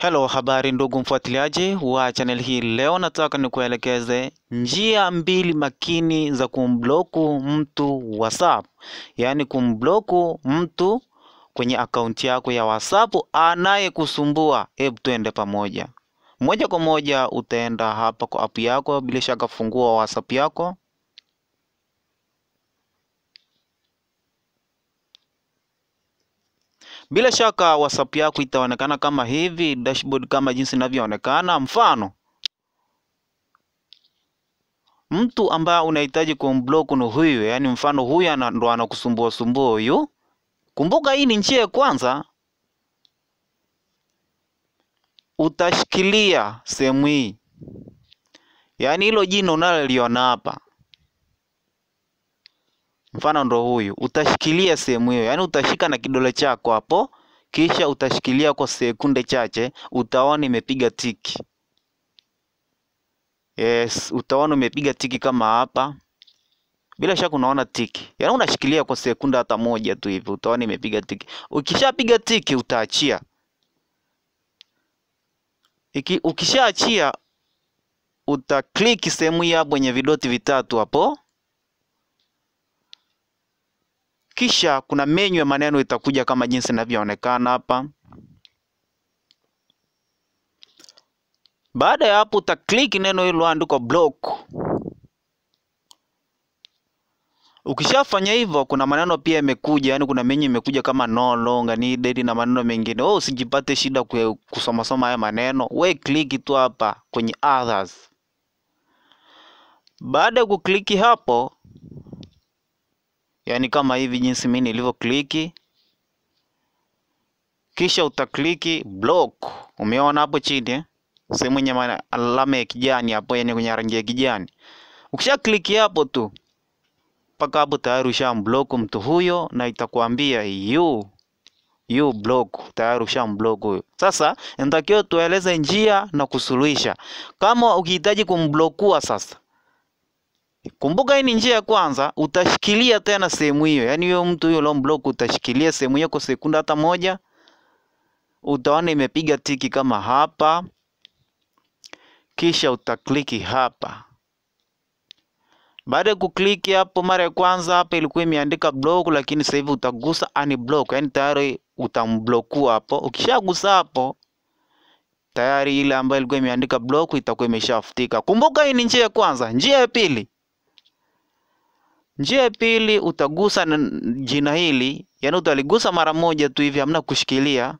Hello, habari ndugu mfuatiliaji wa channel hii. Leo nataka nikuelekeze njia mbili makini za kumbloku mtu WhatsApp. Yaani kumbloku mtu kwenye akaunti yako ya WhatsApp anayekusumbua. Hebu twende pamoja. Moja kwa moja utaenda hapa kwa app yako, bila shaka fungua WhatsApp yako. Bila shaka WhatsApp yako itaonekana kama hivi, dashboard kama jinsi inavyoonekana. Mfano, mtu ambaye unahitaji kumblock ni huyu, yani mfano huyu ndo anakusumbua huyu. Kumbuka hii ni njia ya kwanza. Utashikilia sehemu hii, yani hilo jina unaloliona hapa, mfano ndo huyu, utashikilia sehemu hiyo, yani utashika na kidole chako hapo, kisha utashikilia kwa sekunde chache, utaona imepiga tiki. Yes, utaona imepiga tiki kama hapa. Bila shaka unaona tiki. Yani unashikilia kwa sekunde hata moja tu hivi, utaona imepiga tiki. Ukishapiga tiki utaachia. Ukishaachia utaklik sehemu hii hapo kwenye vidoti vitatu hapo. Kisha kuna menu ya maneno itakuja kama jinsi inavyoonekana hapa. Baada ya hapo utaklik neno hilo andiko block. Ukishafanya hivyo kuna maneno pia yamekuja, yani kuna menu imekuja kama no longer needed na maneno mengine. Usijipate shida kusoma haya maneno. We click tu hapa kwenye others. Baada ya kukliki hapo, yani kama hivi jinsi mimi nilivyo kliki, kisha utakliki block. Umeona hapo chini sehemu yenye alama ya kijani hapo, yani kwenye rangi ya kijani. Ukisha kliki hapo tu, paka hapo tayari ushamblock mtu huyo, na itakwambia you block, tayari ushamblock huyo. Sasa nitakiwa tueleze njia na kusuluhisha. Kama ukihitaji kumblokua sasa, kumbuka hii ni njia ya kwanza. Utashikilia tena sehemu hiyo, yani huyo mtu huyo lo block, utashikilia sehemu hiyo kwa sekunde hata moja, utaona imepiga tiki kama hapa. Kisha utakliki hapa. Baada ya kukliki hapo mara ya kwanza, hapa ilikuwa imeandika block, lakini sasa hivi utagusa unblock, yani tayari utamblokua hapo. Ukishagusa hapo, tayari ile ambayo ilikuwa imeandika block itakuwa imeshafutika. Kumbuka hii ni njia ya kwanza. Njia ya pili utagusa jina hili, yani utaligusa mara moja tu hivi, hamna kushikilia.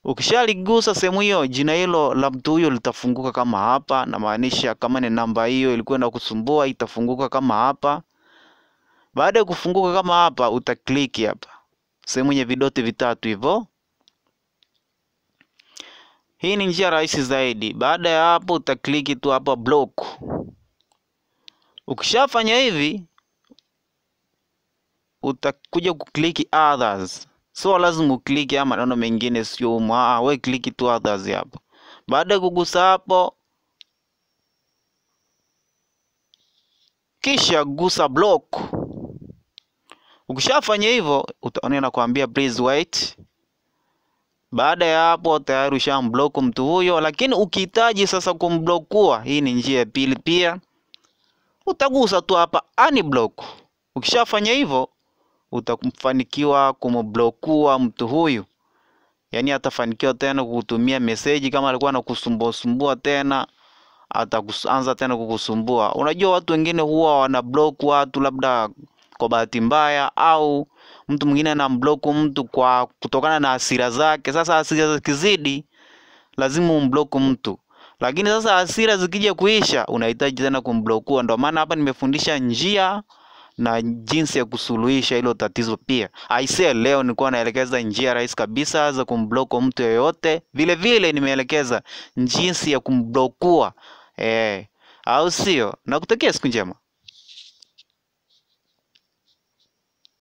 Ukishaligusa sehemu hiyo, jina hilo la mtu huyo litafunguka kama hapa, na maanisha kama ni namba hiyo ilikuwa inakusumbua itafunguka kama hapa. Baada ya kufunguka kama hapa, utakliki hapa sehemu yenye vidoti vitatu hivyo. Hii ni njia rahisi zaidi. Baada ya hapo utakliki tu hapa block. Ukishafanya hivi, utakuja kukliki others. So lazima ukliki ama maneno mengine sio we kliki tu others hapo. Baada ya kugusa hapo, kisha gusa block. Ukishafanya hivyo, utaona inakwambia please wait. Baada ya hapo tayari ushamblock mtu huyo. Lakini ukihitaji sasa kumblokua, hii ni njia ya pili pia. Utagusa tu hapa unblock. Ukishafanya hivyo, utafanikiwa kumblokua mtu huyu. Yani atafanikiwa tena kukutumia message. Kama alikuwa anakusumbua tena, ataanza tena kukusumbua. Unajua watu wengine huwa wanablock watu labda kwa bahati mbaya, au mtu mwingine anamblock mtu kwa kutokana na hasira zake. Sasa hasira zikizidi, lazima umblock mtu. Lakini sasa hasira zikija kuisha, unahitaji tena kumblokua. Ndio maana hapa nimefundisha njia na jinsi ya kusuluhisha hilo tatizo pia. Aisee, leo nilikuwa naelekeza njia rahisi kabisa za kumblock mtu yoyote. Vile vile nimeelekeza jinsi ya kumblokua. Au sio? Nakutakia siku njema.